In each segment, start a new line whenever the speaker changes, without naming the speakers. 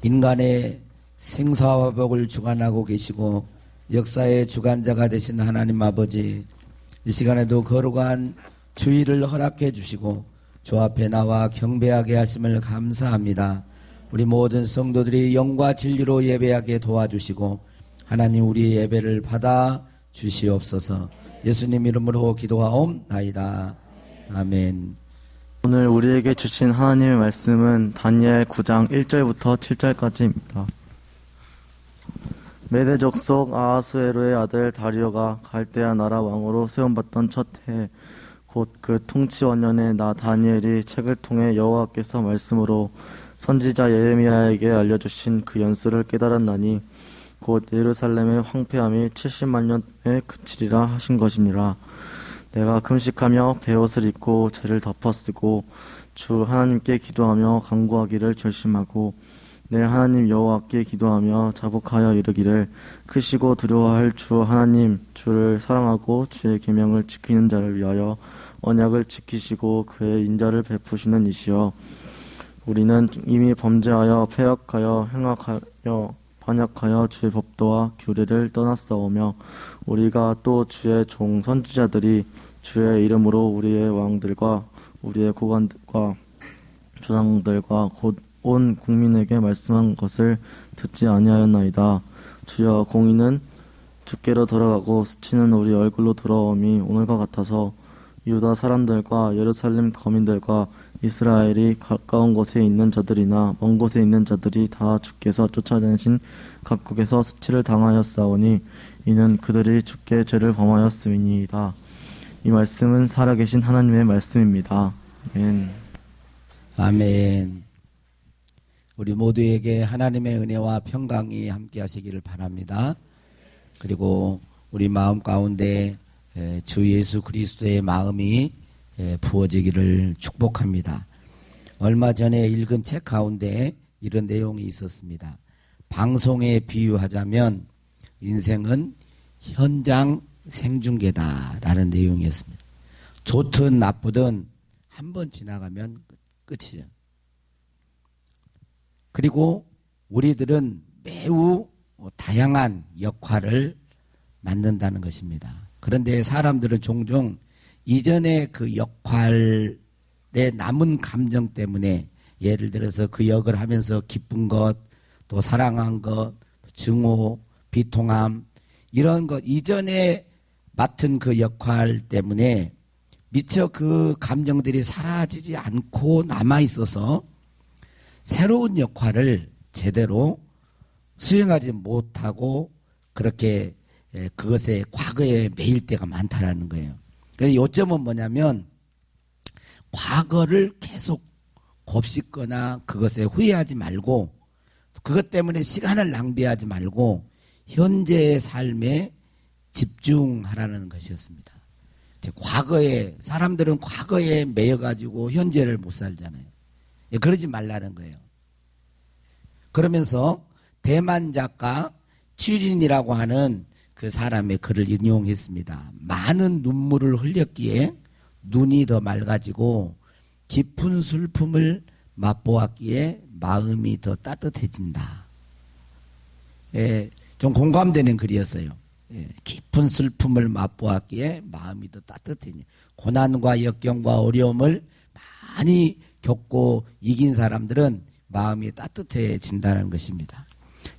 인간의 생사와 복을 주관하고 계시고 역사의 주관자가 되신 하나님 아버지, 이 시간에도 거룩한 주의를 허락해 주시고 주 앞에 나와 경배하게 하심을 감사합니다. 우리 모든 성도들이 영과 진리로 예배하게 도와주시고 하나님 우리의 예배를 받아 주시옵소서. 예수님 이름으로 기도하옵나이다. 아멘.
오늘 우리에게 주신 하나님의 말씀은 다니엘 9장 1절부터 7절까지입니다. 메대 족속 아하수에로의 아들 다리오가 갈대아 나라 왕으로 세움받던 첫 해, 곧 그 통치 원년에 나 다니엘이 책을 통해 여호와께서 말씀으로 선지자 예레미야에게 알려주신 그 연수를 깨달았나니 곧 예루살렘의 황폐함이 70만 년에 그치리라 하신 것이니라. 내가 금식하며 베옷을 입고 죄를 덮어쓰고 주 하나님께 기도하며 간구하기를 결심하고 내 하나님 여호와께 기도하며 자복하여 이르기를 크시고 두려워할 주 하나님 주를 사랑하고 주의 계명을 지키는 자를 위하여 언약을 지키시고 그의 인자를 베푸시는 이시여, 우리는 이미 범죄하여 패역하여 행악하여 반역하여 주의 법도와 규례를 떠났사오며 우리가 또 주의 종 선지자들이 주의 이름으로 우리의 왕들과 우리의 고관과 조상들과 곧 온 국민에게 말씀한 것을 듣지 아니하였나이다. 주여, 공의는 주께로 돌아가고 수치는 우리 얼굴로 돌아옴이 오늘과 같아서 유다 사람들과 예루살렘 거민들과 이스라엘이 가까운 곳에 있는 자들이나 먼 곳에 있는 자들이 다 주께서 쫓아내신 각국에서 수치를 당하였사오니 이는 그들이 주께 죄를 범하였음이니이다. 이 말씀은 살아계신 하나님의 말씀입니다. 아멘.
아멘. 우리 모두에게 하나님의 은혜와 평강이 함께 하시기를 바랍니다. 그리고 우리 마음 가운데 주 예수 그리스도의 마음이 부어지기를 축복합니다. 얼마 전에 읽은 책 가운데 이런 내용이 있었습니다. 방송에 비유하자면 인생은 현장 생중계다라는 내용이었습니다. 좋든 나쁘든 한 번 지나가면 끝이죠. 그리고 우리들은 매우 다양한 역할을 맡는다는 것입니다. 그런데 사람들은 종종 이전의 그 역할에 남은 감정 때문에, 예를 들어서 그 역을 하면서 기쁜 것, 또 사랑한 것, 증오, 비통함, 이런 것, 이전에 맡은 그 역할 때문에 미처 그 감정들이 사라지지 않고 남아있어서 새로운 역할을 제대로 수행하지 못하고 그렇게 그것에 과거에 매일 때가 많다라는 거예요. 그래서 요점은 뭐냐면 과거를 계속 곱씹거나 그것에 후회하지 말고 그것 때문에 시간을 낭비하지 말고 현재의 삶에 집중하라는 것이었습니다. 과거에, 사람들은 과거에 매여가지고 현재를 못 살잖아요. 그러지 말라는 거예요. 그러면서 대만 작가 취진이라고 하는 그 사람의 글을 인용했습니다. 많은 눈물을 흘렸기에 눈이 더 맑아지고 깊은 슬픔을 맛보았기에 마음이 더 따뜻해진다. 좀 공감되는 글이었어요. 깊은 슬픔을 맛보았기에 마음이 더 따뜻해진다. 고난과 역경과 어려움을 많이 겪고 이긴 사람들은 마음이 따뜻해진다는 것입니다.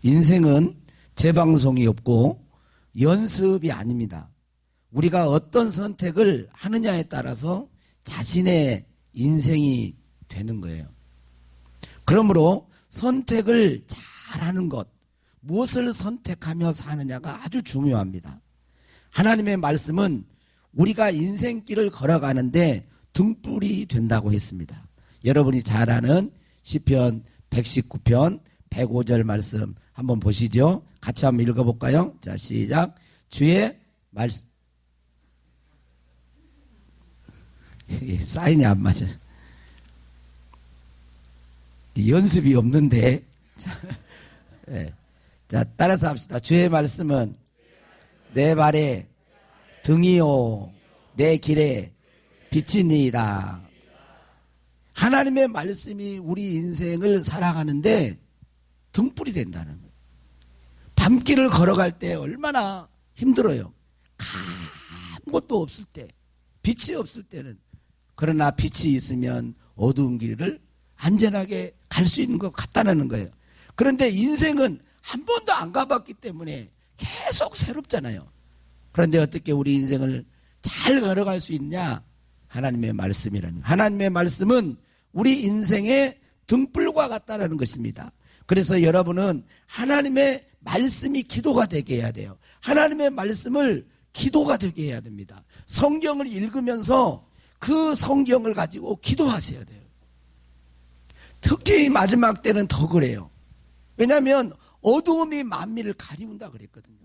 인생은 재방송이 없고 연습이 아닙니다. 우리가 어떤 선택을 하느냐에 따라서 자신의 인생이 되는 거예요. 그러므로 선택을 잘하는 것, 무엇을 선택하며 사느냐가 아주 중요합니다. 하나님의 말씀은 우리가 인생길을 걸어가는데 등불이 된다고 했습니다. 여러분이 잘 아는 시편 119편 105절 말씀 한번 보시죠. 같이 한번 읽어볼까요? 자, 시작. 주의 말씀. 사인이 안 맞아요. 연습이 없는데. 네. 자, 따라서 합시다. 주의 말씀은 내 발에 등이요 내 길에 빛이니이다. 하나님의 말씀이 우리 인생을 살아가는데 등불이 된다는 거예요. 밤길을 걸어갈 때 얼마나 힘들어요. 아무것도 없을 때, 빛이 없을 때는. 그러나 빛이 있으면 어두운 길을 안전하게 갈 수 있는 것 같다는 거예요. 그런데 인생은 한 번도 안 가봤기 때문에 계속 새롭잖아요. 그런데 어떻게 우리 인생을 잘 걸어갈 수 있냐? 하나님의 말씀이라는 거예요. 하나님의 말씀은 우리 인생의 등불과 같다는 것입니다. 그래서 여러분은 하나님의 말씀이 기도가 되게 해야 돼요. 하나님의 말씀을 기도가 되게 해야 됩니다. 성경을 읽으면서 그 성경을 가지고 기도하셔야 돼요. 특히 마지막 때는 더 그래요. 왜냐하면 어두움이 만민을 가리운다 그랬거든요.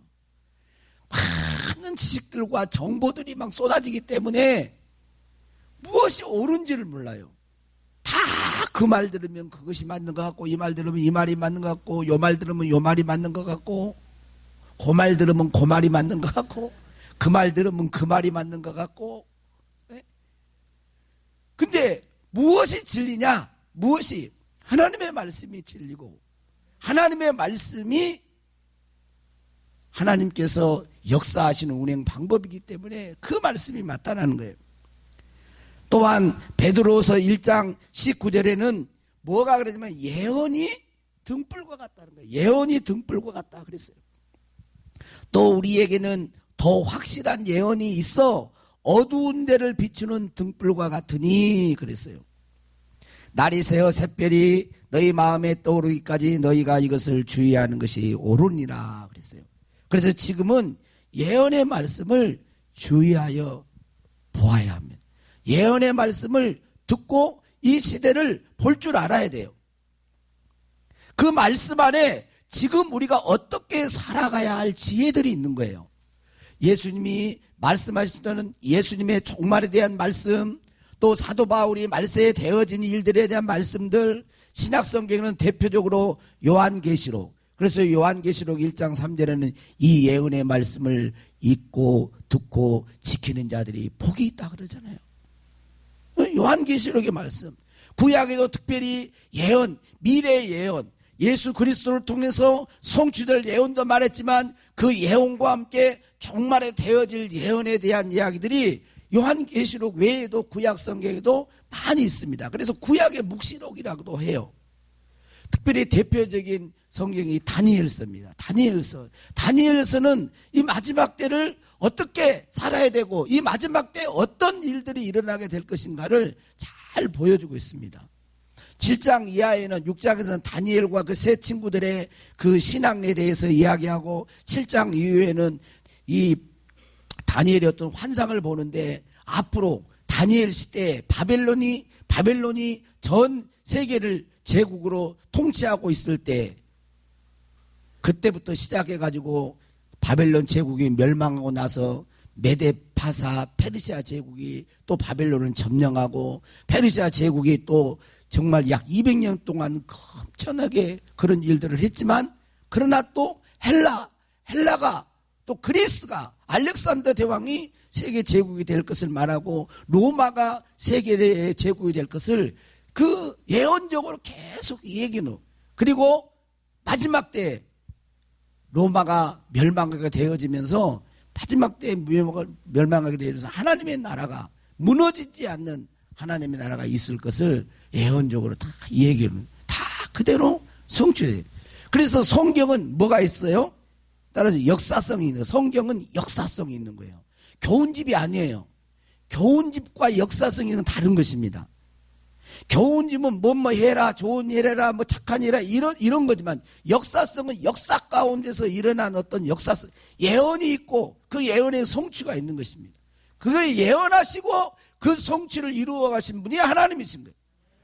많은 지식들과 정보들이 막 쏟아지기 때문에 무엇이 옳은지를 몰라요. 다 그 말 들으면 그것이 맞는 것 같고, 이 말 들으면 이 말이 맞는 것 같고, 요 말 들으면 요 말이 맞는 것 같고, 그 말 들으면 그 말이 맞는 것 같고, 그 말 들으면 그 말이 맞는 것 같고. 네? 근데 무엇이 진리냐? 무엇이? 하나님의 말씀이 진리고, 하나님의 말씀이 하나님께서 역사하시는 운행 방법이기 때문에 그 말씀이 맞다는 거예요. 또한 베드로서 1장 19절에는 뭐가 그러냐면 예언이 등불과 같다는 거예요. 예언이 등불과 같다 그랬어요. 또 우리에게는 더 확실한 예언이 있어 어두운 데를 비추는 등불과 같으니 그랬어요. 날이 새어 샛별이 너희 마음에 떠오르기까지 너희가 이것을 주의하는 것이 옳으니라 그랬어요. 그래서 지금은 예언의 말씀을 주의하여 보아야 합니다. 예언의 말씀을 듣고 이 시대를 볼 줄 알아야 돼요. 그 말씀 안에 지금 우리가 어떻게 살아가야 할 지혜들이 있는 거예요. 예수님이 말씀하시던 예수님의 종말에 대한 말씀, 또 사도 바울이 말세에 되어진 일들에 대한 말씀들, 신약성경에는 대표적으로 요한계시록, 그래서 요한계시록 1장 3절에는 이 예언의 말씀을 읽고 듣고 지키는 자들이 복이 있다 그러잖아요. 요한계시록의 말씀, 구약에도 특별히 예언, 미래의 예언, 예수 그리스도를 통해서 성취될 예언도 말했지만 그 예언과 함께 종말에 되어질 예언에 대한 이야기들이 요한계시록 외에도 구약 성경에도 많이 있습니다. 그래서 구약의 묵시록이라고도 해요. 특별히 대표적인 성경이 다니엘서입니다. 다니엘서는 이 마지막 때를 어떻게 살아야 되고 이 마지막 때 어떤 일들이 일어나게 될 것인가를 잘 보여주고 있습니다. 7장 이하에는 6장에서는 다니엘과 그 세 친구들의 그 신앙에 대해서 이야기하고 7장 이후에는 이 다니엘이 어떤 환상을 보는데 앞으로 다니엘 시대에 바벨론이 전 세계를 제국으로 통치하고 있을 때 그때부터 시작해가지고 바벨론 제국이 멸망하고 나서 메데파사 페르시아 제국이 또 바벨론을 점령하고 페르시아 제국이 또 정말 약 200년 동안 엄청나게 그런 일들을 했지만 그러나 또 헬라가 또 그리스가 알렉산더 대왕이 세계 제국이 될 것을 말하고 로마가 세계의 제국이 될 것을 그 예언적으로 계속 얘기는 그리고 마지막 때 로마가 멸망하게 되어지면서 마지막 때 멸망하게 되어서 하나님의 나라가 무너지지 않는 하나님의 나라가 있을 것을 예언적으로 다 얘기를 다 그대로 성취해요. 그래서 성경은 뭐가 있어요? 따라서 역사성이 있는 성경은 역사성이 있는 거예요. 교훈집이 아니에요. 교훈집과 역사성은 다른 것입니다. 교훈집은 뭐 해라, 좋은 일 해라, 뭐 착한 일 해라 이런 거지만 역사성은 역사 가운데서 일어난 어떤 역사성, 예언이 있고 그 예언의 성취가 있는 것입니다. 그걸 예언하시고 그 성취를 이루어 가신 분이 하나님이신 거예요.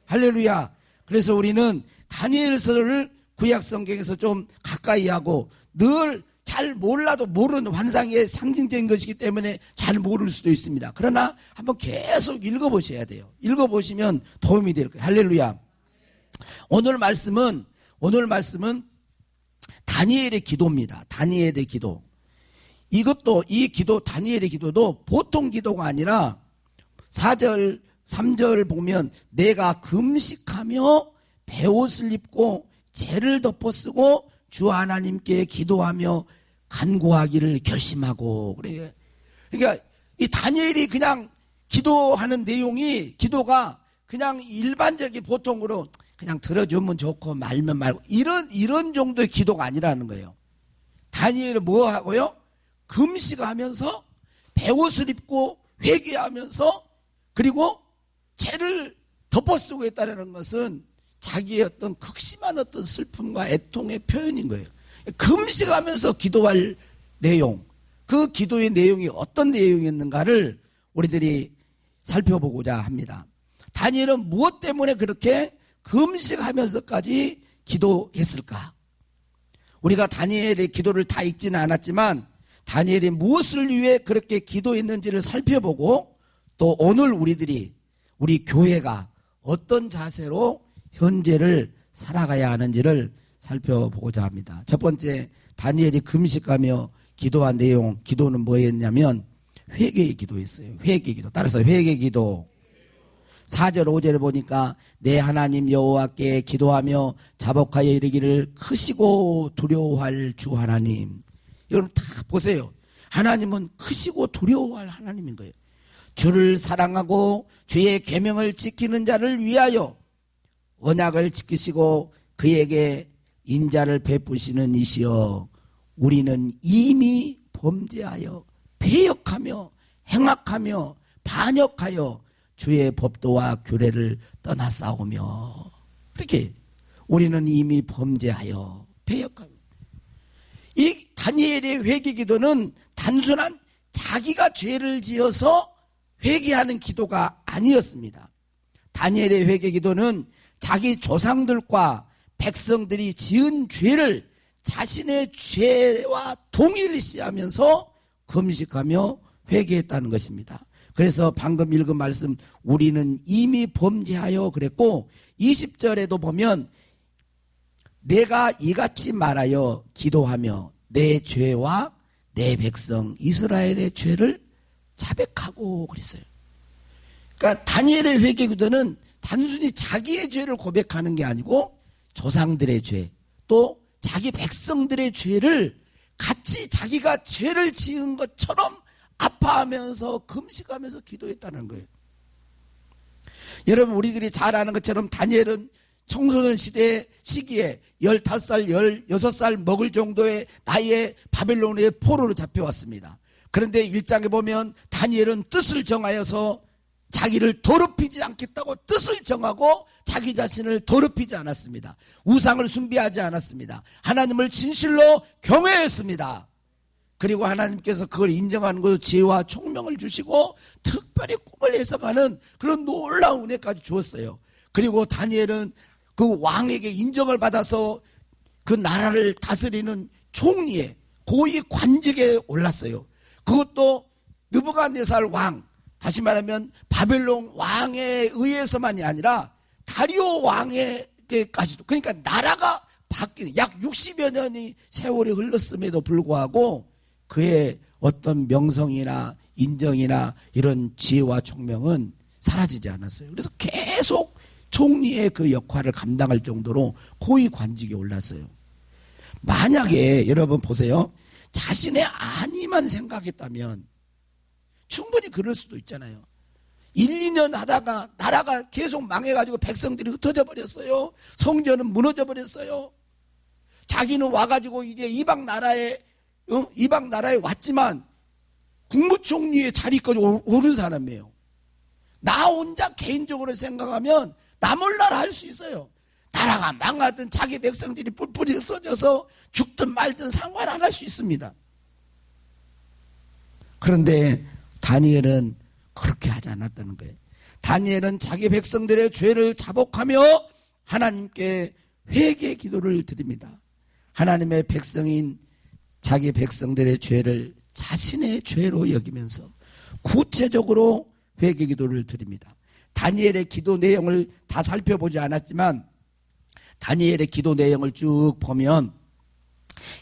할렐루야. 그래서 우리는 다니엘서를 구약 성경에서 좀 가까이 하고 늘 잘 몰라도 모르는 환상의 상징적인 것이기 때문에 잘 모를 수도 있습니다. 그러나 한번 계속 읽어보셔야 돼요. 읽어보시면 도움이 될 거예요. 할렐루야. 오늘 말씀은 다니엘의 기도입니다. 다니엘의 기도. 이것도 이 기도 다니엘의 기도도 보통 기도가 아니라 4절 3절 보면 내가 금식하며 베옷을 입고 죄를 덮어쓰고 주 하나님께 기도하며 간구하기를 결심하고 그래요. 그러니까 이 다니엘이 그냥 기도하는 내용이 기도가 그냥 일반적인 보통으로 그냥 들어주면 좋고 말면 말고 이런 정도의 기도가 아니라는 거예요. 다니엘은 뭐 하고요? 금식하면서 베옷을 입고 회개하면서 그리고 죄를 덮어쓰고 있다는 것은 자기의 어떤 극심한 어떤 슬픔과 애통의 표현인 거예요. 금식하면서 기도할 내용, 그 기도의 내용이 어떤 내용이었는가를 우리들이 살펴보고자 합니다. 다니엘은 무엇 때문에 그렇게 금식하면서까지 기도했을까? 우리가 다니엘의 기도를 다 읽지는 않았지만 다니엘이 무엇을 위해 그렇게 기도했는지를 살펴보고 또 오늘 우리 교회가 어떤 자세로 현재를 살아가야 하는지를 살펴보고자 합니다. 첫 번째, 다니엘이 금식하며 기도한 내용, 기도는 뭐였냐면 회개의 기도였어요. 회개의 기도. 따라서 회개의 기도. 4절 5절에 보니까 내 하나님 여호와께 기도하며 자복하여 이르기를 크시고 두려워할 주 하나님. 여러분 다 보세요. 하나님은 크시고 두려워할 하나님인 거예요. 주를 사랑하고 주의 계명을 지키는 자를 위하여 언약을 지키시고 그에게 인자를 베푸시는 이시여 우리는 이미 범죄하여 패역하며 행악하며 반역하여 주의 법도와 규례를 떠나싸우며 그렇게 우리는 이미 범죄하여 패역하며 이 다니엘의 회개 기도는 단순한 자기가 죄를 지어서 회개하는 기도가 아니었습니다. 다니엘의 회개 기도는 자기 조상들과 백성들이 지은 죄를 자신의 죄와 동일시하면서 금식하며 회개했다는 것입니다. 그래서 방금 읽은 말씀 우리는 이미 범죄하여 그랬고 20절에도 보면 내가 이같이 말하여 기도하며 내 죄와 내 백성 이스라엘의 죄를 자백하고 그랬어요. 그러니까 다니엘의 회개 기도는 단순히 자기의 죄를 고백하는 게 아니고 조상들의 죄 또 자기 백성들의 죄를 같이 자기가 죄를 지은 것처럼 아파하면서 금식하면서 기도했다는 거예요. 여러분 우리들이 잘 아는 것처럼 다니엘은 청소년 시기에 15살, 16살 먹을 정도의 나이에 바벨론의 포로로 잡혀왔습니다. 그런데 1장에 보면 다니엘은 뜻을 정하여서 자기를 더럽히지 않겠다고 뜻을 정하고 자기 자신을 더럽히지 않았습니다. 우상을 숭배하지 않았습니다. 하나님을 진실로 경외했습니다. 그리고 하나님께서 그걸 인정하는 것으로 지혜와 총명을 주시고 특별히 꿈을 해석하는 그런 놀라운 은혜까지 주었어요. 그리고 다니엘은 그 왕에게 인정을 받아서 그 나라를 다스리는 총리에 고위 관직에 올랐어요. 그것도 느부갓네살 왕, 다시 말하면 바벨론 왕에 의해서만이 아니라 다리오 왕에게까지도, 그러니까 나라가 바뀌는 약 60여 년의 세월이 흘렀음에도 불구하고 그의 어떤 명성이나 인정이나 이런 지혜와 총명은 사라지지 않았어요. 그래서 계속 총리의 그 역할을 감당할 정도로 고위 관직에 올랐어요. 만약에 여러분 보세요. 자신의 안위만 생각했다면 충분히 그럴 수도 있잖아요. 1, 2년 하다가 나라가 계속 망해가지고 백성들이 흩어져 버렸어요. 성전은 무너져 버렸어요. 자기는 와가지고 이제 이방 나라에 왔지만 국무총리의 자리까지 오른 사람이에요. 나 혼자 개인적으로 생각하면 나 몰라라 할 수 있어요. 나라가 망하든 자기 백성들이 뿔뿔이 흩어져서 죽든 말든 상관 안 할 수 있습니다. 그런데 다니엘은 그렇게 하지 않았다는 거예요. 다니엘은 자기 백성들의 죄를 자복하며 하나님께 회개 기도를 드립니다. 하나님의 백성인 자기 백성들의 죄를 자신의 죄로 여기면서 구체적으로 회개 기도를 드립니다. 다니엘의 기도 내용을 다 살펴보지 않았지만 다니엘의 기도 내용을 쭉 보면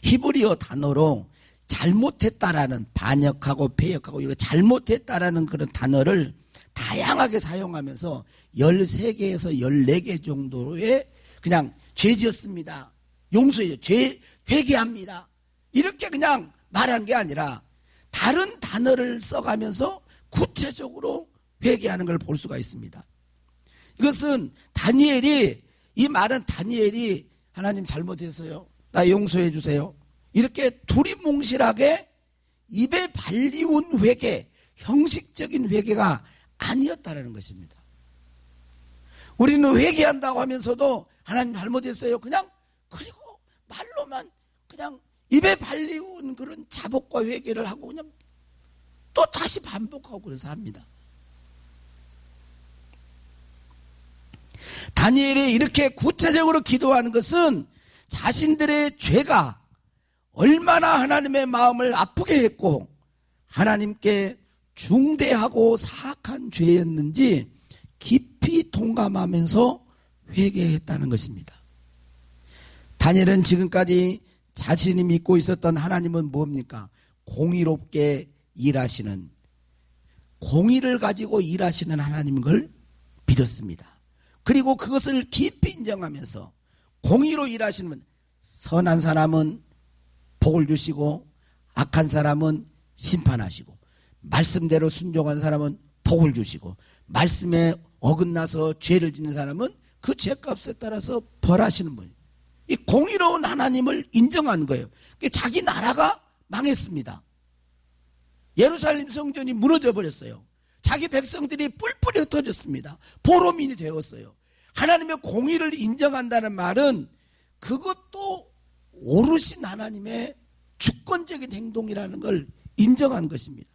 히브리어 단어로 잘못했다라는, 반역하고 패역하고 이런 잘못했다라는 그런 단어를 다양하게 사용하면서 13개에서 14개 정도의 그냥 죄 지었습니다. 용서해요. 죄 회개합니다. 이렇게 그냥 말한 게 아니라 다른 단어를 써가면서 구체적으로 회개하는 걸 볼 수가 있습니다. 이것은 이 말은 다니엘이 하나님 잘못했어요, 나 용서해 주세요, 이렇게 두리뭉실하게 입에 발리운 회개, 형식적인 회개가 아니었다는 것입니다. 우리는 회개한다고 하면서도 하나님 잘못했어요, 그냥 그리고 말로만 그냥 입에 발리운 그런 자복과 회개를 하고 그냥 또 다시 반복하고 그래서 합니다. 다니엘이 이렇게 구체적으로 기도하는 것은 자신들의 죄가 얼마나 하나님의 마음을 아프게 했고 하나님께 중대하고 사악한 죄였는지 깊이 동감하면서 회개했다는 것입니다. 다니엘은 지금까지 자신이 믿고 있었던 하나님은 뭡니까? 공의롭게 일하시는, 공의를 가지고 일하시는 하나님인 걸 믿었습니다. 그리고 그것을 깊이 인정하면서 공의로 일하시는, 선한 사람은 복을 주시고 악한 사람은 심판하시고, 말씀대로 순종한 사람은 복을 주시고, 말씀에 어긋나서 죄를 짓는 사람은 그 죄값에 따라서 벌하시는 분이에요. 이 공의로운 하나님을 인정한 거예요. 자기 나라가 망했습니다. 예루살렘 성전이 무너져 버렸어요. 자기 백성들이 뿔뿔이 흩어졌습니다. 포로민이 되었어요. 하나님의 공의를 인정한다는 말은 그것도 오르신 하나님의 주권적인 행동이라는 걸 인정한 것입니다.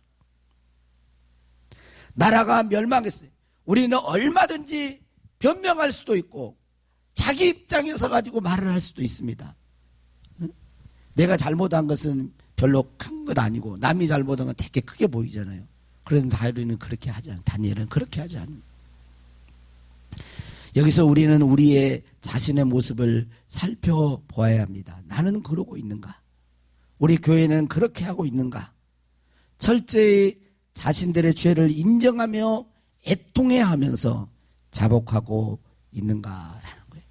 나라가 멸망했어요. 우리는 얼마든지 변명할 수도 있고 자기 입장에서 가지고 말을 할 수도 있습니다. 내가 잘못한 것은 별로 큰 것 아니고 남이 잘못한 건 되게 크게 보이잖아요. 그런데 다니엘은 그렇게 하지 않아요. 다니엘은 그렇게 하지 않아요. 여기서 우리는 우리의 자신의 모습을 살펴보아야 합니다. 나는 그러고 있는가? 우리 교회는 그렇게 하고 있는가? 철저히 자신들의 죄를 인정하며 애통해하면서 자복하고 있는가라는 거예요.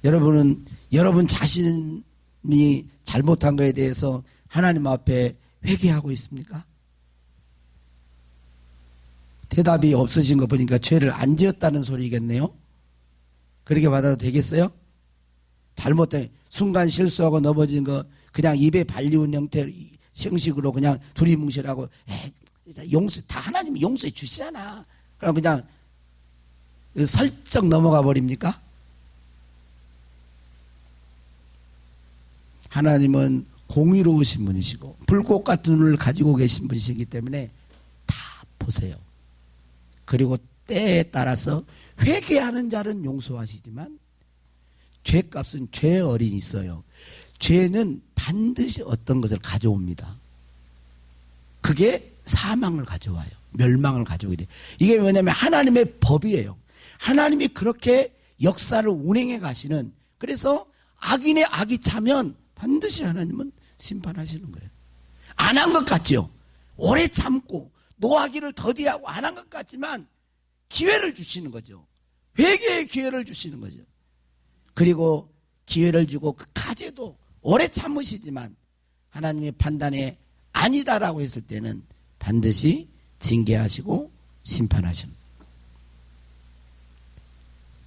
여러분은 여러분 자신이 잘못한 것에 대해서 하나님 앞에 회개하고 있습니까? 대답이 없으신 거 보니까 죄를 안 지었다는 소리겠네요. 그렇게 받아도 되겠어요? 잘못된 순간 실수하고 넘어진 거 그냥 입에 발리운 형식으로 그냥 두리뭉실하고 용서 다 하나님이 용서해 주시잖아. 그럼 그냥 설쩍 넘어가 버립니까? 하나님은 공의로우신 분이시고 불꽃 같은 눈을 가지고 계신 분이시기 때문에 다 보세요. 그리고 때에 따라서 회개하는 자는 용서하시지만 죄값은 죄 어린이 있어요. 죄는 반드시 어떤 것을 가져옵니다. 그게 사망을 가져와요. 멸망을 가져오게 돼요. 이게 뭐냐면 하나님의 법이에요. 하나님이 그렇게 역사를 운행해 가시는, 그래서 악인의 악이 차면 반드시 하나님은 심판하시는 거예요. 안 한 것 같죠? 오래 참고 노하기를 더디하고 안 한 것 같지만 기회를 주시는 거죠. 회개의 기회를 주시는 거죠. 그리고 기회를 주고 그 가제도 오래 참으시지만 하나님의 판단에 아니다라고 했을 때는 반드시 징계하시고 심판하십니다.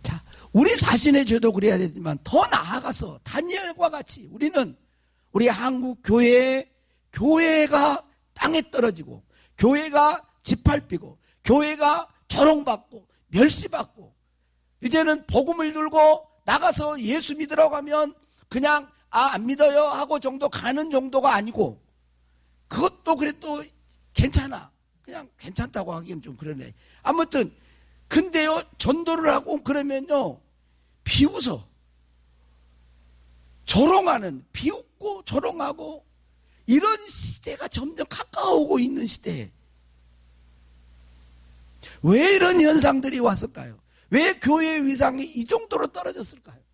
자, 우리 자신의 죄도 그래야 되지만 더 나아가서 다니엘과 같이 우리는 우리 한국 교회가 땅에 떨어지고 교회가 짓밟히고 교회가 조롱받고 멸시받고 이제는 복음을 들고 나가서 예수 믿으라고 하면 그냥 안 믿어요 하고 정도 가는 정도가 아니고, 그것도 그래도 괜찮아, 그냥 괜찮다고 하기엔 좀 그러네. 아무튼 근데요, 전도를 하고 그러면요 비웃어, 조롱하는, 비웃고 조롱하고 이런 시대가 점점 가까워오고 있는 시대에 왜 이런 현상들이 왔을까요? 왜 교회의 위상이 이 정도로 떨어졌을까요?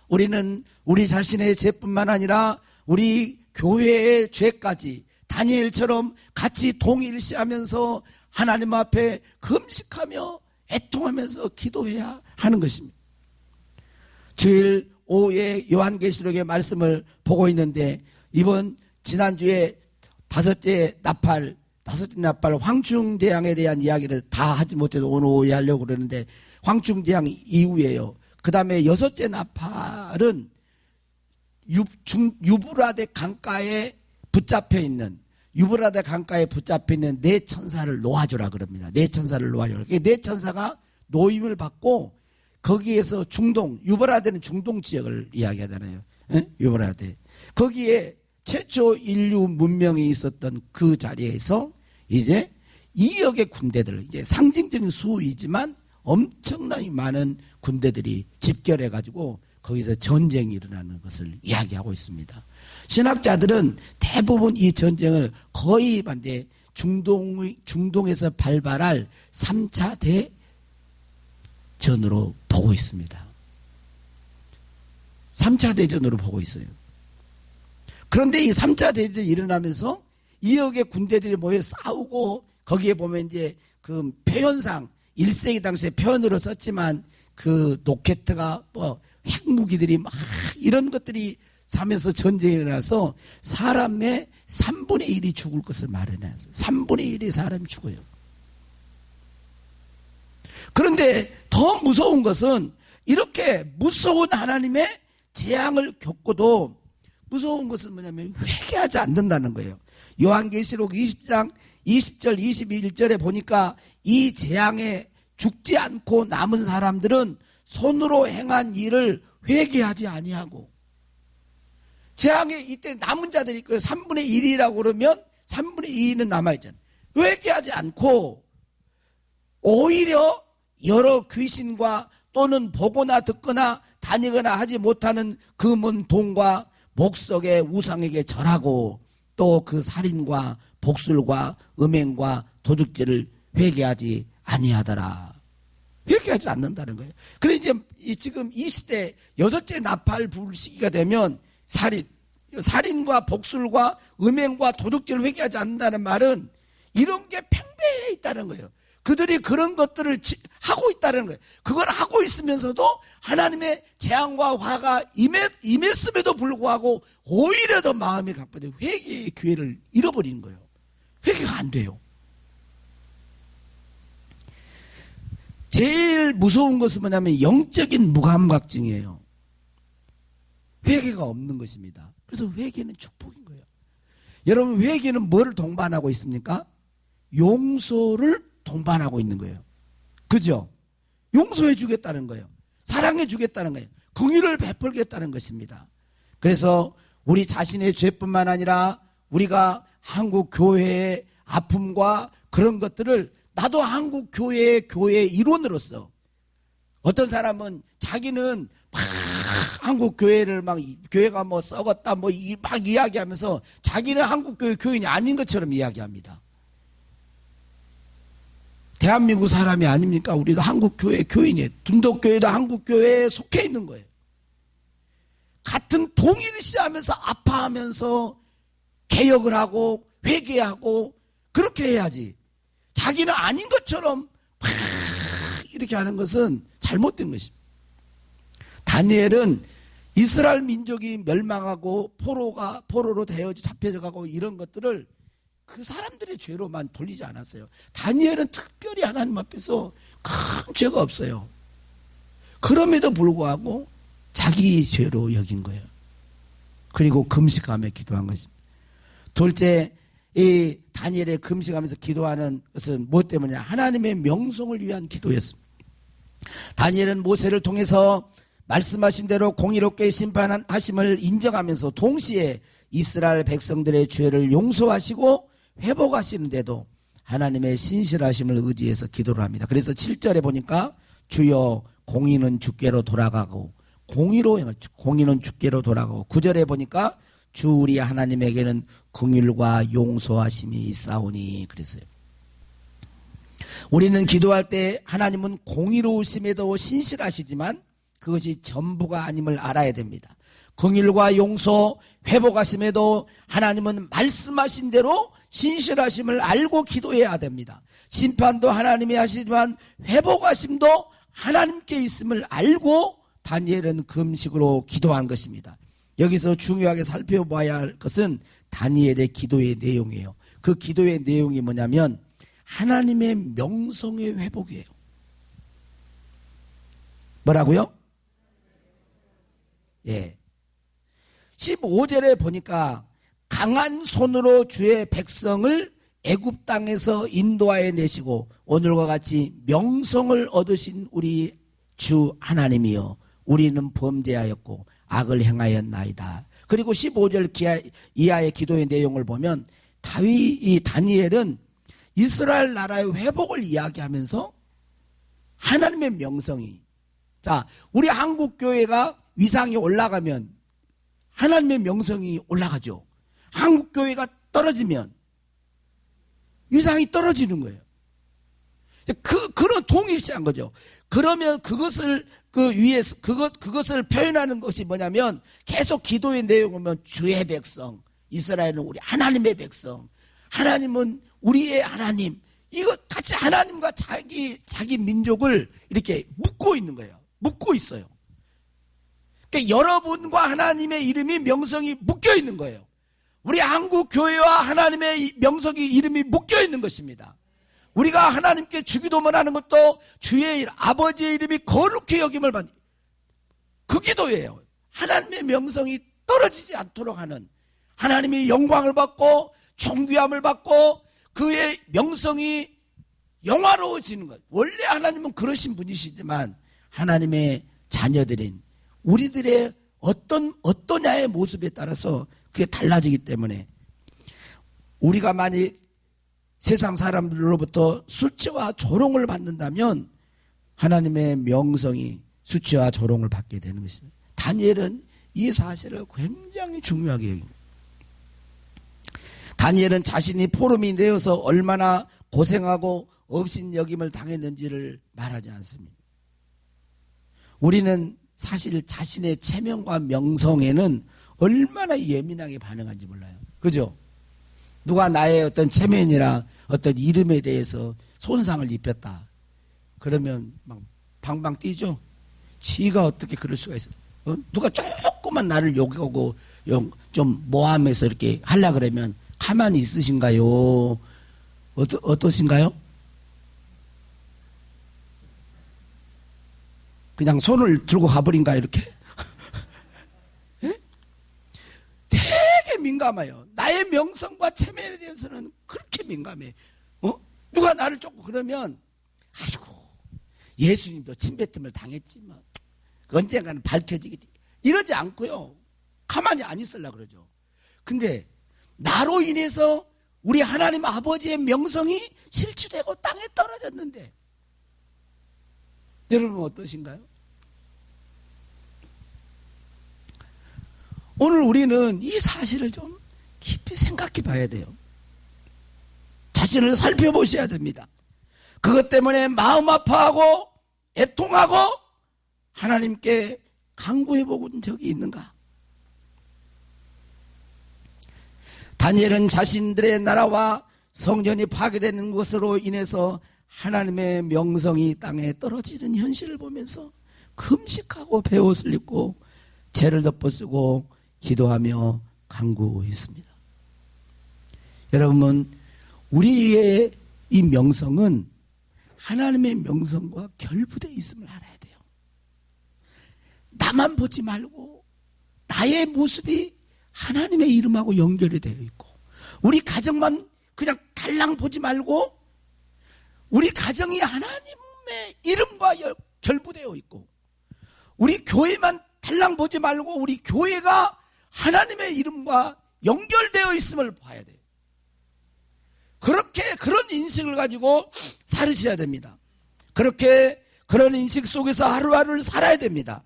우리는 우리 자신의 죄뿐만 아니라 우리 교회의 죄까지 다니엘처럼 같이 동일시하면서 하나님 앞에 금식하며 애통하면서 기도해야 하는 것입니다. 주일 오후에 요한계시록의 말씀을 보고 있는데 이번 지난주에 다섯째 나팔 황충재앙에 대한 이야기를 다 하지 못해도 오늘 오후에 하려고 그러는데 황충재앙 이후에요. 그 다음에 여섯째 나팔은 유브라데 강가에 붙잡혀 있는 네 천사를 놓아주라 그럽니다. 네 천사를 놓아주라. 네 천사가 노임을 받고 거기에서 유브라데는 중동 지역을 이야기하잖아요. 유브라데. 거기에 최초 인류 문명이 있었던 그 자리에서 이제 2억의 군대들, 이제 상징적인 수이지만 엄청나게 많은 군대들이 집결해가지고 거기서 전쟁이 일어나는 것을 이야기하고 있습니다. 신학자들은 대부분 이 전쟁을 거의 반대 중동에서 발발할 3차 대전으로 보고 있습니다. 3차 대전으로 보고 있어요. 그런데 이 3차 대전이 일어나면서 2억의 군대들이 모여 싸우고 거기에 보면 이제 그 표현상 1세기 당시에 표현으로 썼지만 그 로켓가 핵무기들이 막 이런 것들이 하면서 전쟁이 일어나서 사람의 3분의 1이 죽을 것을 마련해요. 3분의 1의 사람이 죽어요. 그런데 더 무서운 것은 이렇게 무서운 하나님의 재앙을 겪고도 무서운 것은 뭐냐면 회개하지 않는다는 거예요. 요한계시록 20장 20절 21절에 보니까 이 재앙에 죽지 않고 남은 사람들은 손으로 행한 일을 회개하지 아니하고, 재앙에 이때 남은 자들이 있고요. 3분의 1이라고 그러면 3분의 2는 남아있잖아요. 회개하지 않고 오히려 여러 귀신과 또는 보거나 듣거나 다니거나 하지 못하는 금은 동과 목석의 우상에게 절하고 또 그 살인과 복술과 음행과 도둑질을 회개하지 아니하더라. 회개하지 않는다는 거예요. 그래 이제 지금 이 시대 여섯째 나팔 불 시기가 되면 살인과 복술과 음행과 도둑질을 회개하지 않는다는 말은 이런 게 팽배해 있다는 거예요. 그들이 그런 것들을 하고 있다는 거예요. 그걸 하고 있으면서도 하나님의 재앙과 화가 임했음에도 불구하고 오히려 더 마음이 가쁘게 회개의 기회를 잃어버리는 거예요. 회개가 안 돼요. 제일 무서운 것은 뭐냐면 영적인 무감각증이에요. 회개가 없는 것입니다. 그래서 회개는 축복인 거예요. 여러분, 회개는 뭐를 동반하고 있습니까? 용서를 동반하고 있는 거예요. 그죠? 용서해 주겠다는 거예요. 사랑해 주겠다는 거예요. 긍휼을 베풀겠다는 것입니다. 그래서 우리 자신의 죄뿐만 아니라 우리가 한국 교회의 아픔과 그런 것들을 나도 한국 교회의 교회 일원으로서, 어떤 사람은 자기는 막 한국 교회를 막 교회가 뭐 썩었다 뭐 막 이야기하면서 자기는 한국 교회 교인이 아닌 것처럼 이야기합니다. 대한민국 사람이 아닙니까? 우리도 한국 교회 교인이에요. 둔덕교회도 한국 교회에 속해 있는 거예요. 같은 동일시하면서 아파하면서 개혁을 하고 회개하고 그렇게 해야지. 자기는 아닌 것처럼 막 이렇게 하는 것은 잘못된 것입니다. 다니엘은 이스라엘 민족이 멸망하고 포로로 잡혀져 가고 이런 것들을 그 사람들의 죄로만 돌리지 않았어요. 다니엘은 특별히 하나님 앞에서 큰 죄가 없어요. 그럼에도 불구하고 자기 죄로 여긴 거예요. 그리고 금식하며 기도한 것입니다. 둘째, 이 다니엘의 금식하면서 기도하는 것은 무엇 때문이냐? 하나님의 명성을 위한 기도였습니다. 다니엘은 모세를 통해서 말씀하신 대로 공의롭게 심판하심을 인정하면서 동시에 이스라엘 백성들의 죄를 용서하시고 회복하시는데도 하나님의 신실하심을 의지해서 기도를 합니다. 그래서 7절에 보니까 주여 공의는 주께로 돌아가고 공의는 주께로 돌아가고, 9절에 보니까 주 우리 하나님에게는 긍휼과 용서하심이 있사오니 그랬어요. 우리는 기도할 때 하나님은 공의로우심에도 신실하시지만 그것이 전부가 아님을 알아야 됩니다. 긍휼과 용서, 회복하심에도 하나님은 말씀하신 대로 신실하심을 알고 기도해야 됩니다. 심판도 하나님이 하시지만 회복하심도 하나님께 있음을 알고 다니엘은 금식으로 기도한 것입니다. 여기서 중요하게 살펴봐야 할 것은 다니엘의 기도의 내용이에요. 그 기도의 내용이 뭐냐면 하나님의 명성의 회복이에요. 뭐라고요? 예. 15절에 보니까 강한 손으로 주의 백성을 애굽 땅에서 인도하여 내시고 오늘과 같이 명성을 얻으신 우리 주 하나님이여 우리는 범죄하였고 악을 행하였나이다. 그리고 15절 이하의 기도의 내용을 보면 이 다니엘은 이스라엘 나라의 회복을 이야기하면서 하나님의 명성이, 자, 우리 한국 교회가 위상이 올라가면 하나님의 명성이 올라가죠. 한국 교회가 떨어지면 위상이 떨어지는 거예요. 그런 동일시한 거죠. 그러면 그것을 그것을 표현하는 것이 뭐냐면 계속 기도의 내용을 보면 주의 백성, 이스라엘은 우리 하나님의 백성, 하나님은 우리의 하나님, 이거 같이 하나님과 자기 민족을 이렇게 묶고 있는 거예요. 묶고 있어요. 그러니까 여러분과 하나님의 이름이 명성이 묶여 있는 거예요. 우리 한국 교회와 하나님의 명성이 이름이 묶여 있는 것입니다. 우리가 하나님께 주기도만 하는 것도 주의 아버지의 이름이 거룩히 여김을 받는 그 기도예요. 하나님의 명성이 떨어지지 않도록 하는, 하나님이 영광을 받고 존귀함을 받고 그의 명성이 영화로워지는 것. 원래 하나님은 그러신 분이시지만 하나님의 자녀들인 우리들의 어떠냐의 모습에 따라서 그게 달라지기 때문에 우리가 만약 세상 사람들로부터 수치와 조롱을 받는다면 하나님의 명성이 수치와 조롱을 받게 되는 것입니다. 다니엘은 이 사실을 굉장히 중요하게 여깁니다. 다니엘은 자신이 포럼이 되어서 얼마나 고생하고 업신여김을 당했는지를 말하지 않습니다. 우리는 사실 자신의 체면과 명성에는 얼마나 예민하게 반응하는지 몰라요. 그죠? 누가 나의 어떤 체면이나 어떤 이름에 대해서 손상을 입혔다. 그러면 막 방방 뛰죠? 지가 어떻게 그럴 수가 있어요? 누가 조금만 나를 욕하고 좀 모함해서 이렇게 하려고 그러면 가만히 있으신가요? 어떠신가요? 그냥 손을 들고 가버린가 이렇게? 예? 되게 민감해요. 나의 명성과 체면에 대해서는 그렇게 민감해. 누가 나를 쫓고 그러면 아이고 예수님도 침뱉음을 당했지만 언젠가는 밝혀지겠지. 이러지 않고요. 가만히 안 있으려고 그러죠. 근데 나로 인해서 우리 하나님 아버지의 명성이 실추되고 땅에 떨어졌는데 여러분 어떠신가요? 오늘 우리는 이 사실을 좀 깊이 생각해 봐야 돼요. 자신을 살펴보셔야 됩니다. 그것 때문에 마음 아파하고 애통하고 하나님께 간구해 본 적이 있는가? 다니엘은 자신들의 나라와 성전이 파괴되는 것으로 인해서 하나님의 명성이 땅에 떨어지는 현실을 보면서 금식하고 베옷을 입고 죄를 덮어쓰고 기도하며 간구했습니다. 여러분, 우리의 이 명성은 하나님의 명성과 결부되어 있음을 알아야 돼요. 나만 보지 말고 나의 모습이 하나님의 이름하고 연결이 되어 있고, 우리 가정만 그냥 달랑 보지 말고 우리 가정이 하나님의 이름과 결부되어 있고, 우리 교회만 달랑 보지 말고 우리 교회가 하나님의 이름과 연결되어 있음을 봐야 돼요. 그렇게 그런 인식을 가지고 살으셔야 됩니다. 그렇게 그런 인식 속에서 하루하루를 살아야 됩니다.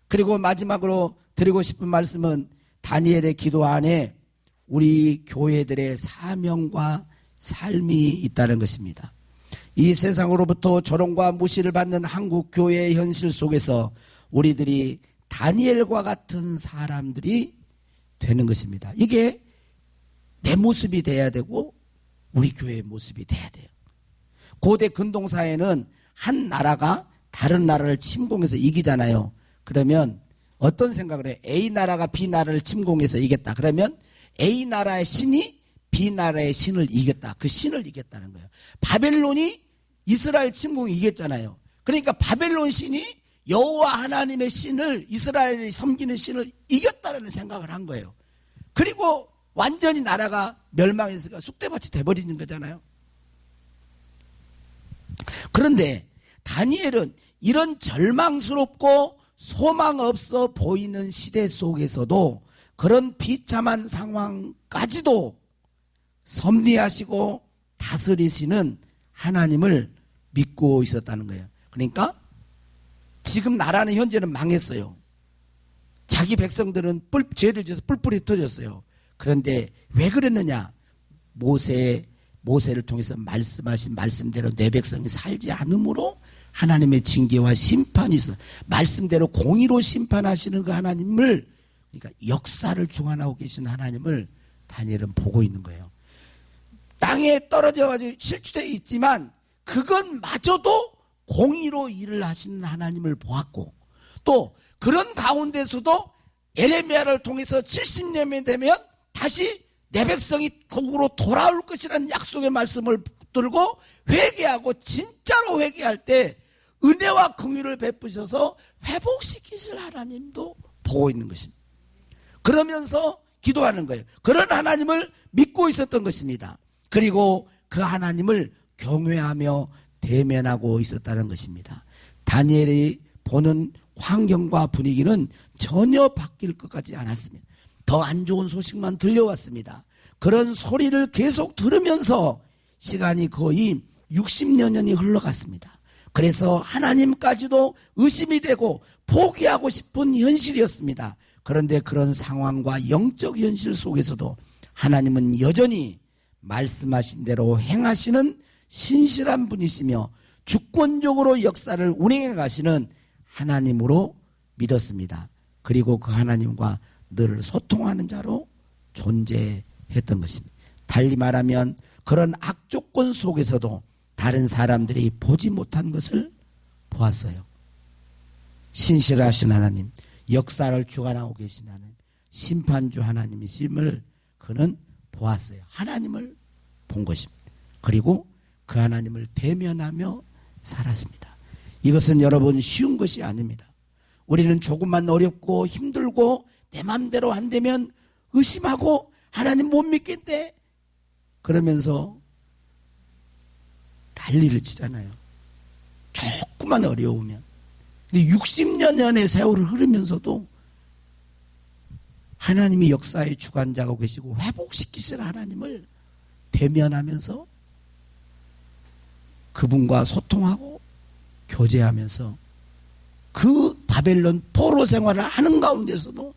그리고 마지막으로 드리고 싶은 말씀은 다니엘의 기도 안에 우리 교회들의 사명과 삶이 있다는 것입니다. 이 세상으로부터 조롱과 무시를 받는 한국 교회의 현실 속에서 우리들이 다니엘과 같은 사람들이 되는 것입니다. 이게 내 모습이 돼야 되고 우리 교회의 모습이 돼야 돼요. 고대 근동사회는 한 나라가 다른 나라를 침공해서 이기잖아요. 그러면 어떤 생각을 해요? A 나라가 B 나라를 침공해서 이겼다. 그러면 A 나라의 신이 B 나라의 신을 이겼다. 그 신을 이겼다는 거예요. 바벨론이 이스라엘 침공을 이겼잖아요. 그러니까 바벨론 신이 여호와 하나님의 신을, 이스라엘이 섬기는 신을 이겼다는 생각을 한 거예요. 그리고 완전히 나라가 멸망했으니까 쑥대밭이 돼버리는 거잖아요. 그런데 다니엘은 이런 절망스럽고 소망 없어 보이는 시대 속에서도 그런 비참한 상황까지도 섭리하시고 다스리시는 하나님을 믿고 있었다는 거예요. 그러니까 지금 나라는 현재는 망했어요. 자기 백성들은 죄를 지어서 뿔뿔이 터졌어요. 그런데 왜 그랬느냐? 모세를 통해서 말씀하신 말씀대로 내 백성이 살지 않으므로 하나님의 징계와 심판이 있어. 말씀대로 공의로 심판하시는 그 하나님을, 그러니까 역사를 주관하고 계신 하나님을 다니엘은 보고 있는 거예요. 땅에 떨어져가지고 실추되어 있지만 그건 마저도 공의로 일을 하시는 하나님을 보았고, 또 그런 가운데서도 에레미야를 통해서 70년이 되면 다시 내 백성이 거꾸로 돌아올 것이라는 약속의 말씀을 들고 회개하고 진짜로 회개할 때 은혜와 긍휼을 베푸셔서 회복시키실 하나님도 보고 있는 것입니다. 그러면서 기도하는 거예요. 그런 하나님을 믿고 있었던 것입니다. 그리고 그 하나님을 경외하며 대면하고 있었다는 것입니다. 다니엘이 보는 환경과 분위기는 전혀 바뀔 것 같지 않았습니다. 더 안 좋은 소식만 들려왔습니다. 그런 소리를 계속 들으면서 시간이 거의 60여 년이 흘러갔습니다. 그래서 하나님까지도 의심이 되고 포기하고 싶은 현실이었습니다. 그런데 그런 상황과 영적 현실 속에서도 하나님은 여전히 말씀하신 대로 행하시는 신실한 분이시며 주권적으로 역사를 운행해 가시는 하나님으로 믿었습니다. 그리고 그 하나님과 늘 소통하는 자로 존재했던 것입니다. 달리 말하면 그런 악조건 속에서도 다른 사람들이 보지 못한 것을 보았어요. 신실하신 하나님, 역사를 주관하고 계신 하나님, 심판주 하나님이심을 그는 보았어요. 하나님을 본 것입니다. 그리고 그 하나님을 대면하며 살았습니다. 이것은 여러분 쉬운 것이 아닙니다. 우리는 조금만 어렵고 힘들고 내 마음대로 안 되면 의심하고 하나님 못 믿겠대 그러면서 난리를 치잖아요. 조금만 어려우면. 근데 60년의 세월을 흐르면서도 하나님이 역사의 주관자가 계시고 회복시키실 하나님을 대면하면서 그분과 소통하고 교제하면서 그 바벨론 포로 생활을 하는 가운데서도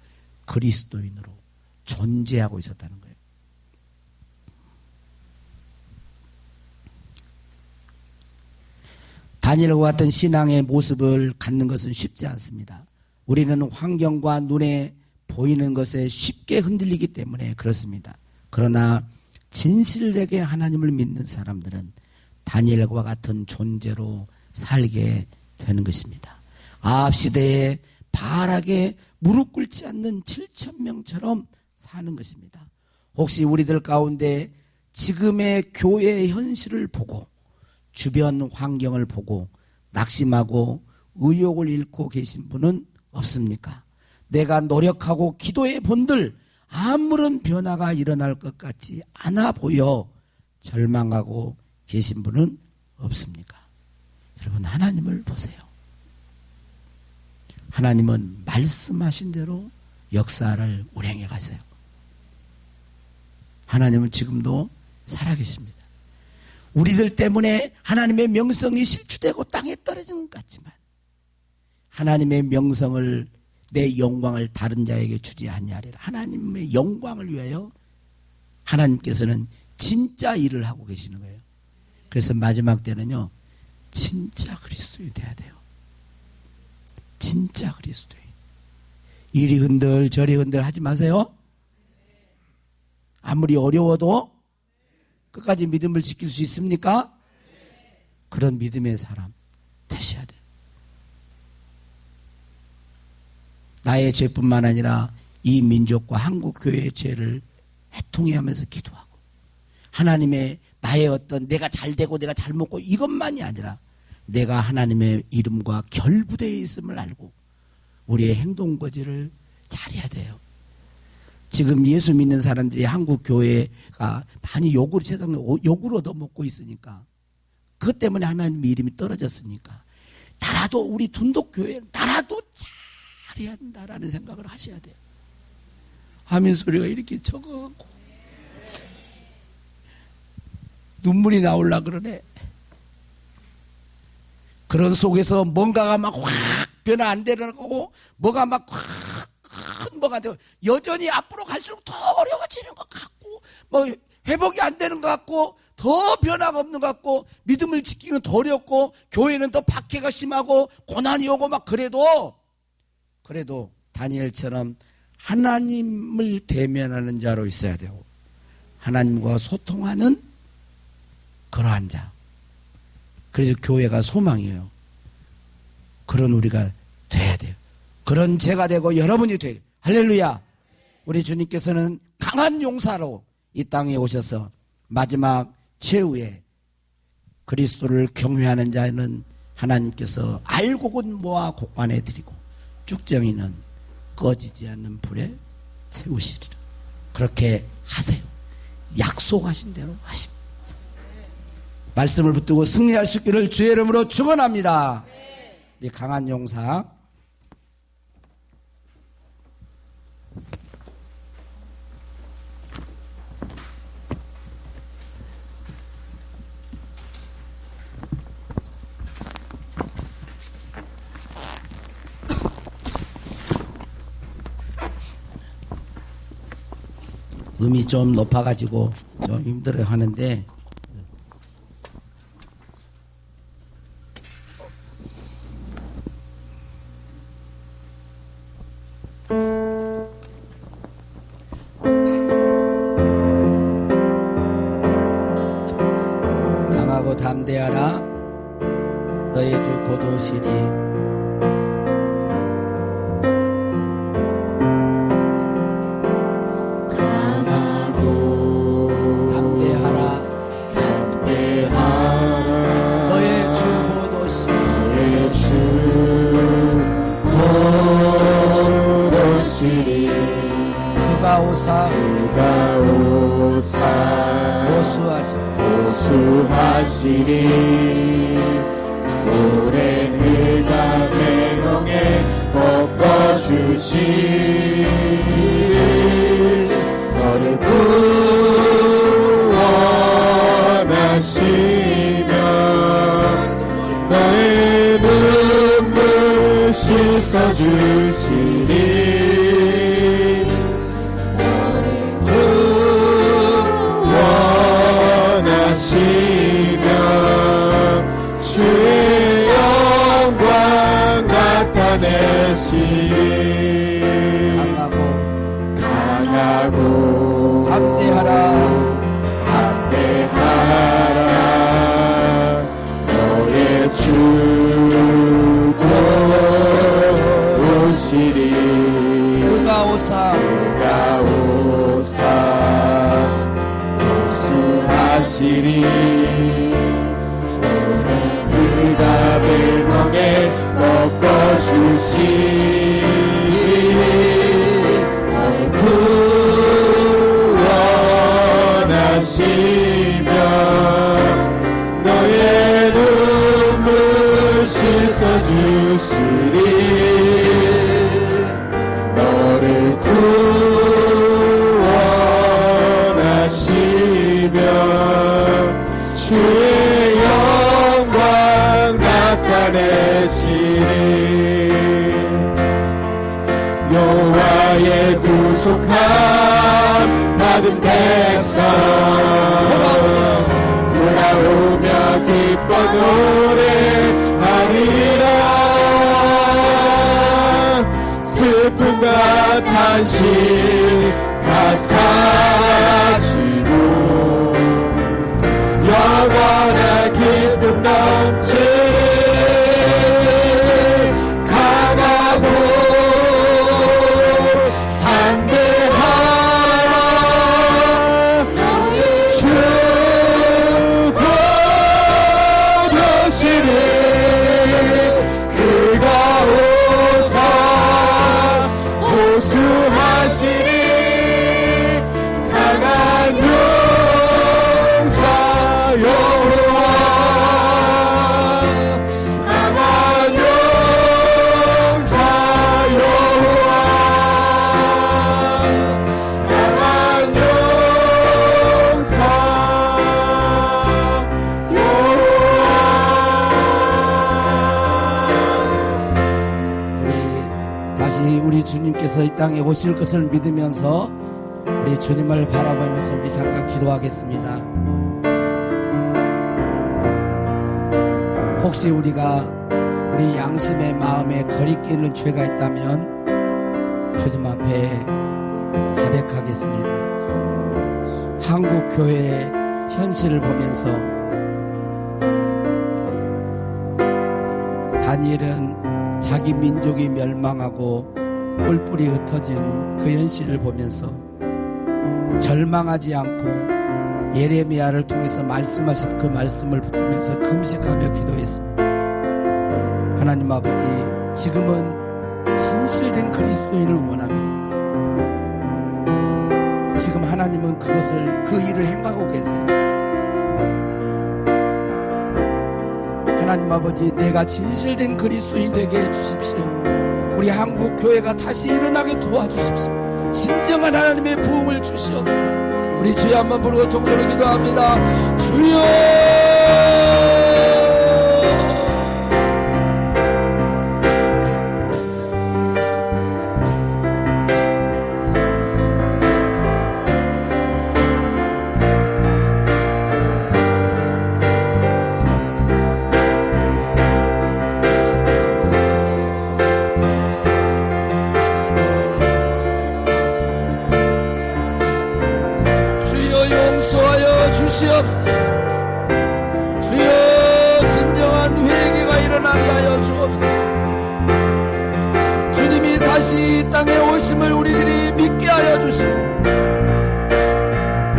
그리스도인으로 존재하고 있었다는 거예요. 다니엘과 같은 신앙의 모습을 갖는 것은 쉽지 않습니다. 우리는 환경과 눈에 보이는 것에 쉽게 흔들리기 때문에 그렇습니다. 그러나 진실되게 하나님을 믿는 사람들은 다니엘과 같은 존재로 살게 되는 것입니다. 아합 시대에 바알에게 무릎 꿇지 않는 7,000명처럼 사는 것입니다. 혹시 우리들 가운데 지금의 교회의 현실을 보고 주변 환경을 보고 낙심하고 의욕을 잃고 계신 분은 없습니까? 내가 노력하고 기도해 본들 아무런 변화가 일어날 것 같지 않아 보여 절망하고 계신 분은 없습니까? 여러분, 하나님을 보세요. 하나님은 말씀하신 대로 역사를 운행해 가세요. 하나님은 지금도 살아계십니다. 우리들 때문에 하나님의 명성이 실추되고 땅에 떨어진 것 같지만 하나님의 명성을, 내 영광을 다른 자에게 주지 아니하리라. 하나님의 영광을 위하여 하나님께서는 진짜 일을 하고 계시는 거예요. 그래서 마지막 때는요, 진짜 그리스도인이 돼야 돼요. 진짜 그리스도인. 이리 흔들 저리 흔들 하지 마세요. 아무리 어려워도 끝까지 믿음을 지킬 수 있습니까? 그런 믿음의 사람 되셔야 돼요. 나의 죄뿐만 아니라 이 민족과 한국교회의 죄를 애통해하면서 기도하고 하나님의 나의 어떤 내가 잘되고 내가 잘 먹고 이것만이 아니라 내가 하나님의 이름과 결부되어 있음을 알고 우리의 행동거지를 잘해야 돼요. 지금 예수 믿는 사람들이 한국 교회가 많이 세상에 욕을 얻어먹고 있으니까 그것 때문에 하나님의 이름이 떨어졌으니까 나라도 우리 둔독교회 나라도 잘해야 된다라는 생각을 하셔야 돼요. 아멘 소리가 이렇게 적어갖고 눈물이 나올라 그러네. 그런 속에서 뭔가가 막 확 변화 안 되는 거고 뭐가 막 큰 뭐가 되고 여전히 앞으로 갈수록 더 어려워지는 것 같고 뭐 회복이 안 되는 것 같고 더 변화가 없는 것 같고 믿음을 지키기는 더 어렵고 교회는 더 박해가 심하고 고난이 오고 막 그래도 다니엘처럼 하나님을 대면하는 자로 있어야 되고 하나님과 소통하는 그러한 자. 그래서 교회가 소망이에요. 그런 우리가 돼야 돼요. 그런 제가 되고 여러분이 돼요. 할렐루야. 우리 주님께서는 강한 용사로 이 땅에 오셔서 마지막 최후에 그리스도를 경외하는 자는 하나님께서 알곡은 모아 곡간에 드리고 쭉정이는 꺼지지 않는 불에 태우시리라. 그렇게 하세요. 약속하신 대로 하십니다. 말씀을 붙들고 승리할 수 있기를 주의 이름으로 축원합니다. 우리 강한 용사 음이 좀 높아가지고 좀 힘들어 하는데 강하고 담대하라 너의 주 곧 오시리 그가 오사 보수하시리 오래 그가 대롱에 꺾어주시리 너를 구원하시며 너의 눈물 씻어주시리 하시며 주의 영광 나타내시리 강하고 담대하라 너의 주 곧 오시리 그가 오사 하시리 오늘 그가 배멍에 꺾어주시리 너를 구원하시며 너의 눈물 씻어주시리 너를 구원하시며 주의 영광 나타내시리 여호와의 구속함 받은 백성 돌아오며 기뻐 노래하리라 슬픔과 탄식 다 사라지고 영원한 기쁨 넘치리라 주님께서 이 땅에 오실 것을 믿으면서 우리 주님을 바라보면서 우리 잠깐 기도하겠습니다. 혹시 우리가 우리 양심의 마음에 거리끼는 죄가 있다면 주님 앞에 자백하겠습니다. 한국 교회의 현실을 보면서 다니엘은 자기 민족이 멸망하고 뿔뿔이 흩어진 그 현실을 보면서 절망하지 않고 예레미야를 통해서 말씀하신 그 말씀을 붙들면서 금식하며 기도했습니다. 하나님 아버지, 지금은 진실된 그리스도인을 원합니다. 지금 하나님은 그 일을 행하고 계세요. 하나님 아버지, 내가 진실된 그리스도인 되게 해주십시오. 우리 한국 교회가 다시 일어나게 도와주십시오. 진정한 하나님의 부흥을 주시옵소서. 우리 주여 한번 부르고 통성으로 기도합니다. 주여! 주시옵소서. 주여, 진정한 회개가 일어나게 하여 주옵소서. 주님이 다시 이 땅에 오심을 우리들이 믿게 하여 주시고,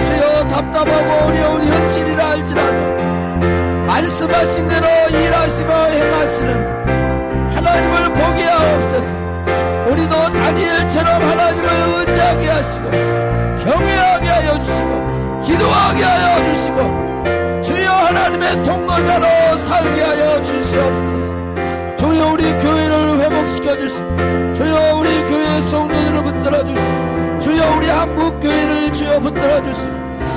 주여, 답답하고 어려운 현실이라 할지라도 말씀하신 대로 일하시며 행하시는 하나님을 보게 하옵소서. 우리도 다니엘처럼 하나님을 의지하게 하시고 경외하게 하여 주시고 기도하게 하여 주시고 주여, 하나님의 통로자로 살게 하여 주시옵소서. 주여, 우리 교회를 회복시켜 주시고 주여, 우리 교회의 성도들을 붙들어 주시고 주여, 우리 한국 교회를 주여 붙들어 주시고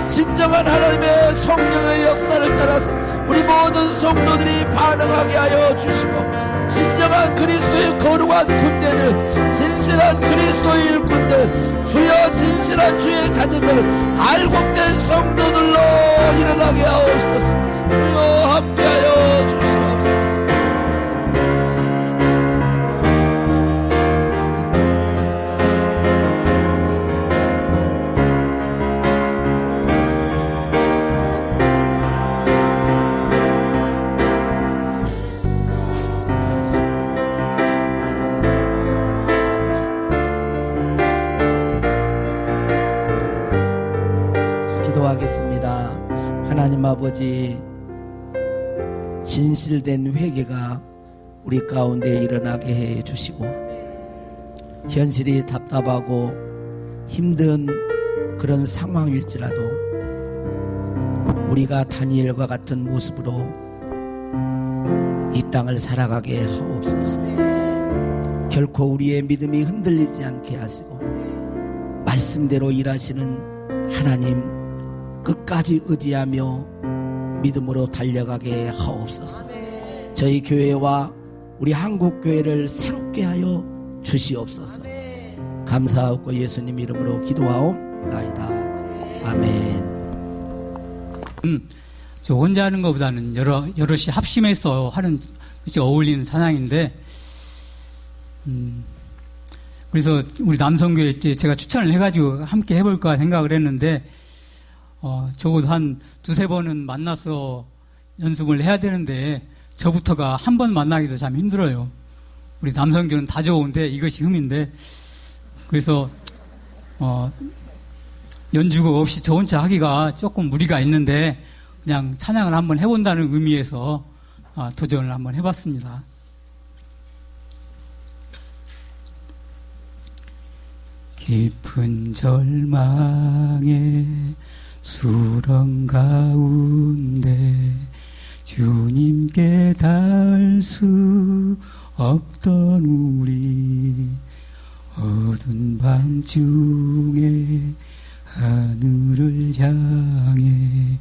진정한 하나님의 성령의 역사를 따라서 우리 모든 성도들이 반응하게 하여 주시고 진정한 그리스도의 거룩한 군대들, 진실한 그리스도의 일꾼들, 주여, 진실한 주의 자녀들, 알곡된 성도들로 일어나게 하옵소서. 주여, 함께하여 주시옵소서. 기도하겠습니다. 하나님 아버지, 진실된 회개가 우리 가운데 일어나게 해 주시고 현실이 답답하고 힘든 그런 상황일지라도 우리가 다니엘과 같은 모습으로 이 땅을 살아가게 하옵소서. 결코 우리의 믿음이 흔들리지 않게 하시고 말씀대로 일하시는 하나님 끝까지 의지하며 믿음으로 달려가게 하옵소서. 저희 교회와 우리 한국 교회를 새롭게 하여 주시옵소서. 감사하고 예수님 이름으로 기도하옵나이다. 아멘.
저 혼자 하는 것보다는 여럿이 합심해서 하는 것이 어울리는 사상인데, 그래서 우리 남성교회 제가 추천을 해가지고 함께 해볼까 생각을 했는데, 적어도 한 두세 번은 만나서 연습을 해야 되는데 저부터가 한 번 만나기도 참 힘들어요. 우리 남성교는 다 좋은데 이것이 흠인데, 그래서 연주곡 없이 저 혼자 하기가 조금 무리가 있는데 그냥 찬양을 한번 해본다는 의미에서 도전을 한번 해봤습니다. 깊은 절망에 수렁 가운데 주님께 닿을 수 없던 우리, 어두운 밤중에 하늘을 향해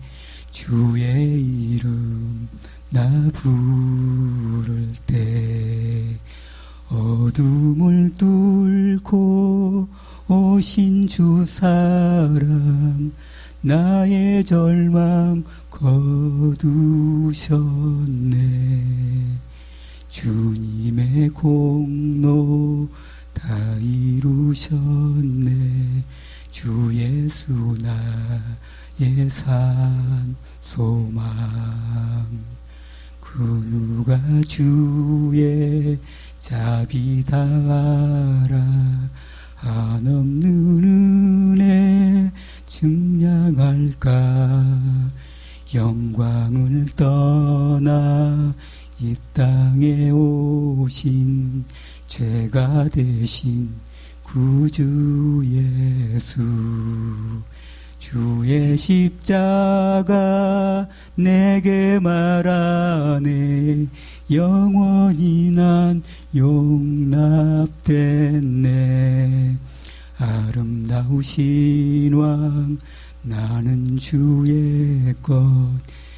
주의 이름 나 부를 때 어둠을 뚫고 오신 주 사랑 나의 절망 거두셨네. 주님의 공로 다 이루셨네. 주 예수 나의 산 소망. 그 누가 주의 자비다 알아 한없는 은혜 증량할까. 영광을 떠나 이 땅에 오신 죄가 되신 구주 예수. 주의 십자가 내게 말하네. 영원히 난 용납됐네. 아름다우신 왕 나는 주의 것.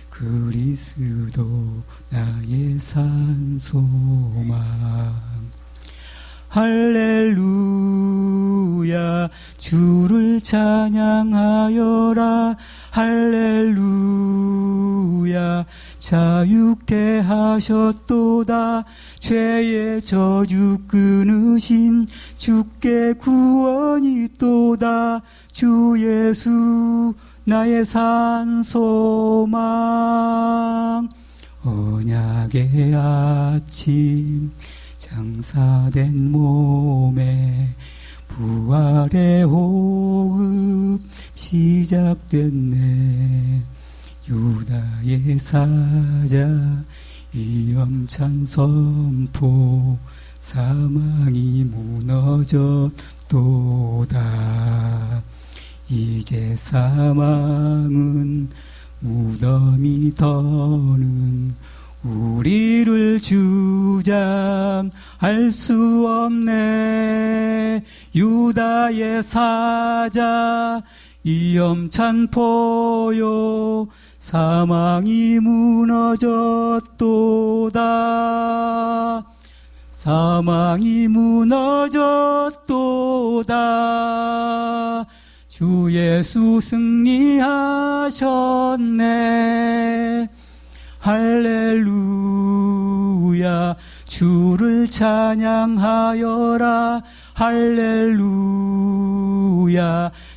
그리스도 나의 산 소망. 할렐루야 주를 찬양하여라. 할렐루야 자유케 하셨도다. 죄의 저주 끊으신 주께 구원이 있도다. 주 예수 나의 산 소망. 언약의 아침 장사된 몸에 부활의 호흡 시작됐네. 유다의 사자 위엄찬 선포. 사망이 무너졌도다. 이제 사망은 무덤이 더는 우리를 주장할 수 없네. 유다의 사자 위엄찬 포효. 사망이 무너졌도다. 사망이 무너졌도다. 주 예수 승리하셨네. 할렐루야 주를 찬양하여라. 할렐루야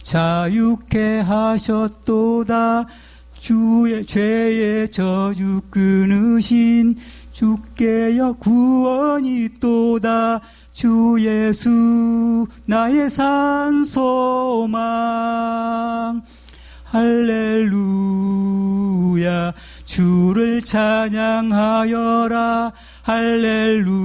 자유케 하셨도다. 주의 죄의 저주 끊으신 주께여 구원이 있도다. 주 예수 나의 산 소망. 할렐루야 주를 찬양하여라. 할렐루야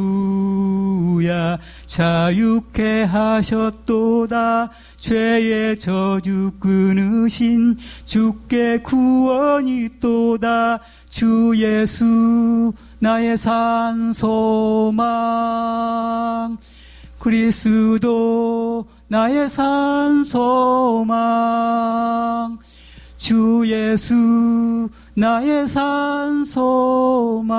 자유케 하셨도다. 죄의 저주 끊으신 주께 구원이 있도다. 주 예수 나의 산 소망. 그리스도 나의 산 소망. 주 예수 나의 산 소망.